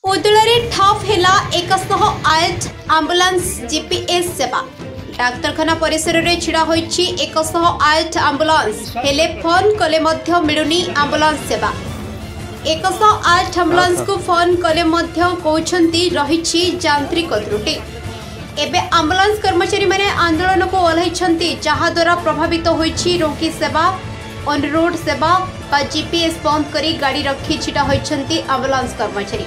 उदुलरे ठप हेला 108 ambulance GPS सेवा। डाक्तरखाना परिसर रे छिड़ा होईछि 108 आंबुलांस हेले फोन कले मध्य मिलुनी आंबुलांस सेवा। 108 आंबुलांस को फोन कले मध्य कहउछंती रहिछि यांत्रिक त्रुटि। एबे आंबुलांस कर्मचारी माने आंदोलन को ओल्हाइछंती जहा द्वारा प्रभावित होईछि रोगी सेवा ऑन रोड सेवा बा जीपीएस बंद करी गाड़ी रखी छिड़ा होईछंती आंबुलांस कर्मचारी।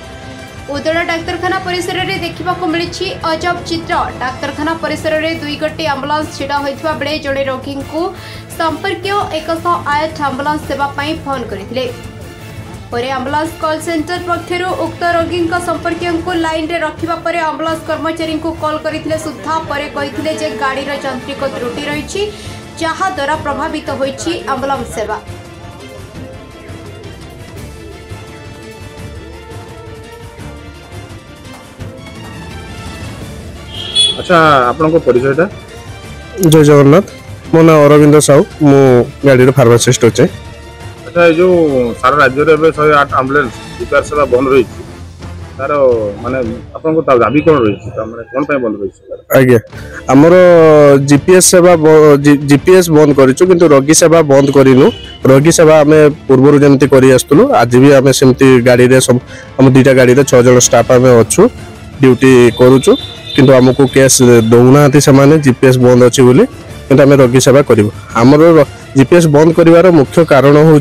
उदला डाक्तरखाना परिसर रे देखिबा को मिलिछि अजब चित्र। डाक्तरखाना परिसर रे दुई गोटे आंबुलांस छिड़ा होइथबा बेले जड़े रोगी को संपर्क 108 आंबुलांस सेवा पई फोन करिथिले। परे आंबुलांस कॉल सेंटर पक्षरु उक्त रोगी संपर्क को लाइन रे रखिबा परे आंबुलांस कर्मचारी को कॉल करिथिले सुद्धा परे कहिथिले जे गाड़ी रो यांत्रिक त्रुटि रहिछि जहा द्वारा प्रभावित होइछि आंबुलांस सेवा। अच्छा आपन परिचयटा? जय जगन्नाथ, मो ना अरविंद साहू, मो गाड़ी फार्मासिस्ट अच्छे। अच्छा ये जो सारा राज्य रे 108 एम्बुलेंस रिपेयर सेवा बंद रही तार माने आपन को दाबी कोन रही माने कोन पय बंद रही? आज्ञा हमर जीपीएस बंद करिछु किंतु रोगी सेवा बंद करिनु। रोगी सेवा हमें पूर्व जमती करी आस्तुलु। आज भी हमें सेमती गाड़ी रे सब हम दुईटा गाड़ी रे 6 जण स्टाफ हमें अच्छु ड्यूटी करूछु किंतु हमको केस दौना से जीपीएस बंद अच्छी बोली किंतु आम रोगी सेवा करूँ। आमर जीपीएस बंद कर मुख्य कारण हूँ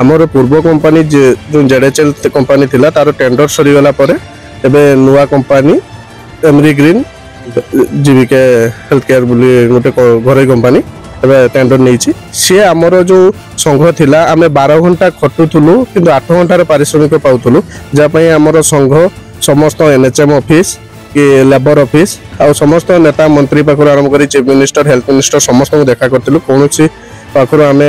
आमर पूर्व कंपनी जो जेडेचएल कंपनी थिला तार टेंडर सरीगला एबे नुआ company emery green जीविके health care बोली गोटे घर कंपनी एबे टेंडर नहीं सी आमर जो संघ थिला आमे 12 घंटा खटुथुलु किंतु 8 घंटार पारिश्रमिक पाउथुलु जापाई आमर संघ समस्त एनएचएम ऑफिस कि लेबर ऑफिस आ समस्त नेता मंत्री पाखर आरंभ कर चीफ मिनिस्टर हेल्थ मिनिस्टर समस्त को देखा करूँ कौन पाखर आम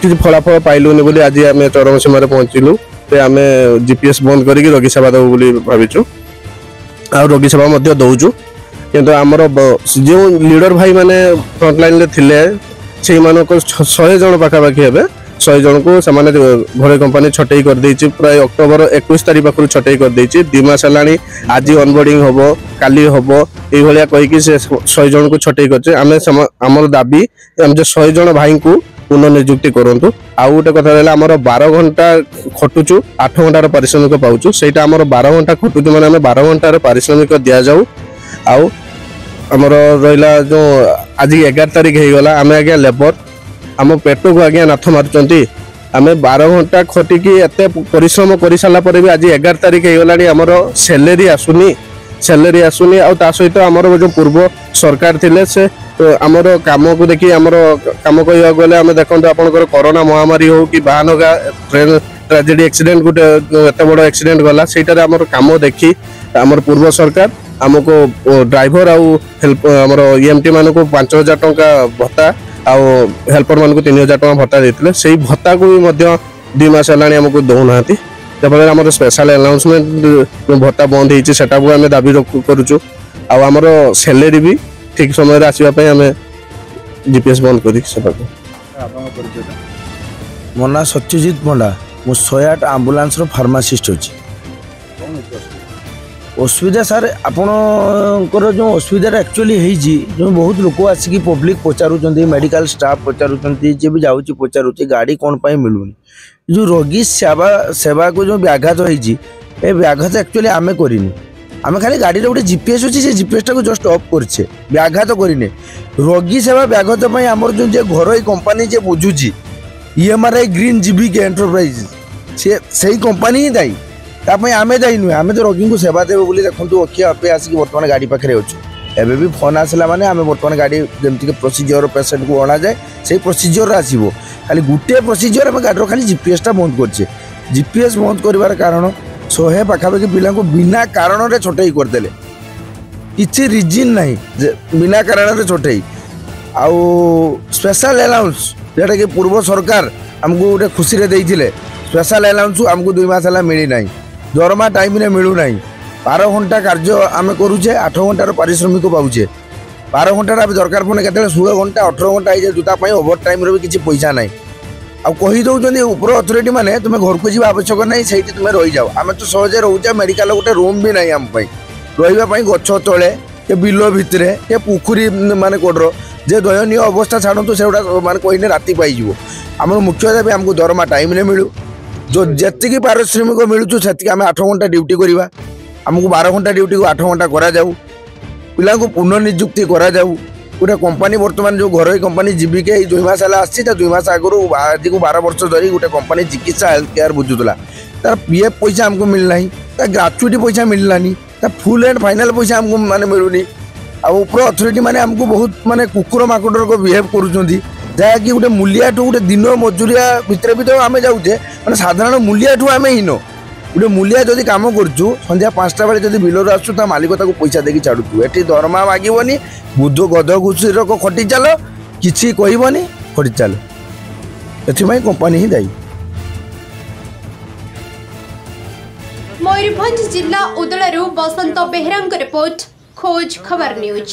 कि फलाफल पाइलुनि बोली आज आम चरम सीमार पहुँचलु आम जीपीएस बंद करके रोगी सेवा देव बोली भाविचु आ रोगी सेवा दौचु किंतु आमर जो लीडर भाई माने फ्रंटलाइन रे थिले से 100 जन पाखापाखि हे 100 जन को सेमाने घरे कंपनी छटई कर देछि। प्राय अक्टोबर 21 तारिख पाखरु छटई कर देछि। 2 मास हलानी आज ऑनबोर्डिंग होबो काली होबो एई भलिया कहि कि से 100 जन को छटई करछे। आमे हमर दाबी हम जे 100 जन भाई को पुनः नियुक्ति करंतु। आ गोटे कथा रहला हमर 12 घंटा खटुचु 8 घंटार पारिश्रमिक पाउचु सेटा हमर 12 घंटा खटुचु माने हमें 12 घंटार पारिश्रमिक दिया जाऊ। आउ हमर रहिला जो आज 11 तारिख हे गला आमे आगे लेबर आम पेट को आज्ञा नाथ मारुचंती आम 12 घंटा खटिकी एत परिश्रम कर सारा भी आज 11 तारिख हो गला आमर सैलेरी आसुनी आ सहित आमर जो पूर्व सरकार थिले से आमर काम को देखी आमर काम कह गले आम देखो आपंकर कोरोना महामारी हो कि बाहानगा ट्रेन ट्रेजेडी एक्सीडेंट गोटे एत बड़ एक्सीडेंट गला सेटार आमर काम देखी आमर पूर्व सरकार आमको ड्राइवर आउ हेल्प आमर ईएमटी मान को 5000 टंका भत्ता आउ हेल्पर मान को 3000 टंका भत्ता देते से भत्ता को भी 2 मास है आमको दौना जफल आम स्पेशल अनाउंसमेंट भत्ता बंद होता दाबी करुचु आमर सैलेरी भी ठीक समय आसवाई आम जीपीएस बंद कर। मो ना सत्यजित पंडा मु 108 आंबुलांस फार्मासिस्ट अच्छी। असुविधा सार आपणकर जो असुविधा एक्चुअली जो बहुत लोक आसिक पब्लिक पचारूँ मेडिकल स्टाफ पचारूँ जी भी जाऊँगी पचारूँ गाड़ी कौन पर मिलूनी जो रोगी सेवा को जो व्याघात हो व्याघात एक्चुअली आम करनी आम खाली गाड़ी गोटे जीपीएस अच्छी से जीपीएस टाक जस्ट अफ करे व्याघात करने रोगी सेवा व्याघात आमर जो घर कंपनी जे बुझुची EMRI ग्रीन जीबीके एंटरप्राइज से कंपनी ही दायी ताप आम दायी नुहे आम तो रोगी को सेवा देव बोली देखो अखिए आपे आसिक बर्तमान गाड़ी पाखे अच्छु एवं भी फोन आसला माने आम बर्तमान गाड़ी जमीक प्रोसीजर पेसेंट को अणा जाए से प्रोसीजर आसो खाली गोटे प्रोसीजर आम गाड़ी खाली जीपीएस बंद करे जीपीएस बंद कर कारण 100 पाखापाखि पिला बिना कारण से छटई करदे किसी रिजिन ना बिना कारण से छटई आउ स्पेशल अलाउंस जोटा कि पूर्व सरकार आमको गोटे खुशी रे देइथिले स्पेशल अलाउंस आमको 2 मास है मिली ना दरमा टाइम रे मिलू ना 12 घंटा कार्य आम करुचे 8 घंटार पारिश्रमिक पाऊे 12 घंटा दरकार पुणे के 16 घंटा 18 घंटा हो जूता ओभर टाइम भी किसी पैसा ना कहीदे उपर अथॉरिटी माने तुम घर को जावा आवश्यक ना से तुम रही जाओ आम तो सहजे रोचे मेडिकल गोटे रूम भी ना आम रही गछ तले के बिल भितर के पुखुरी माने कोडर जे दयनीय अवस्था छाड़ू से माने कहीने राति पाइज आम मुख्य दाबी आमको दरमा टाइम मिलू जो जी पारिश्रमिक मिलूँ से आम 8 घंटा ड्यूटी करवा आमको 12 घंटा ड्यूटी को 8 घंटा करा जाऊ पिला को पुनर्निजुक्ति करा जाऊ गोटे कंपनी बर्तमान जो घर कंपनी जीविका 2 मास आसी 2 मास आगु आज को 12 वर्ष धरी गोटे कंपनी चिकित्सा हेल्थ केयर बुझुला तार पीएफ पैसा आमको मिलना तार ग्राच्युटी पैसा मिललानी तार फुल एंड फाइनाल पैसा आमको माने मिलूनी आ ऊपर अथॉरिटी माने आमको बहुत माने कुकुर माकुडर को बिहेव करूछंती जहाँकि गोटे मूलिया ठू गोटे दिन मजूरिया भितर भी तो आम जाऊे मैंने साधारण मूलिया ठू आम हीन गोटे मूलिया जदि कम करूँ संध्या 5टा बेले जब बिलर आसू मालिक पैसा देकी छाड़ू एटी दरमा मागोनी बुध गध घुषुर खटी चल कि कहबनी खटी चल एथि कंपनी ही दायी। मयूरभंज जिला उदलू बसंत बेहरा रिपोर्ट खोज खबर न्यूज।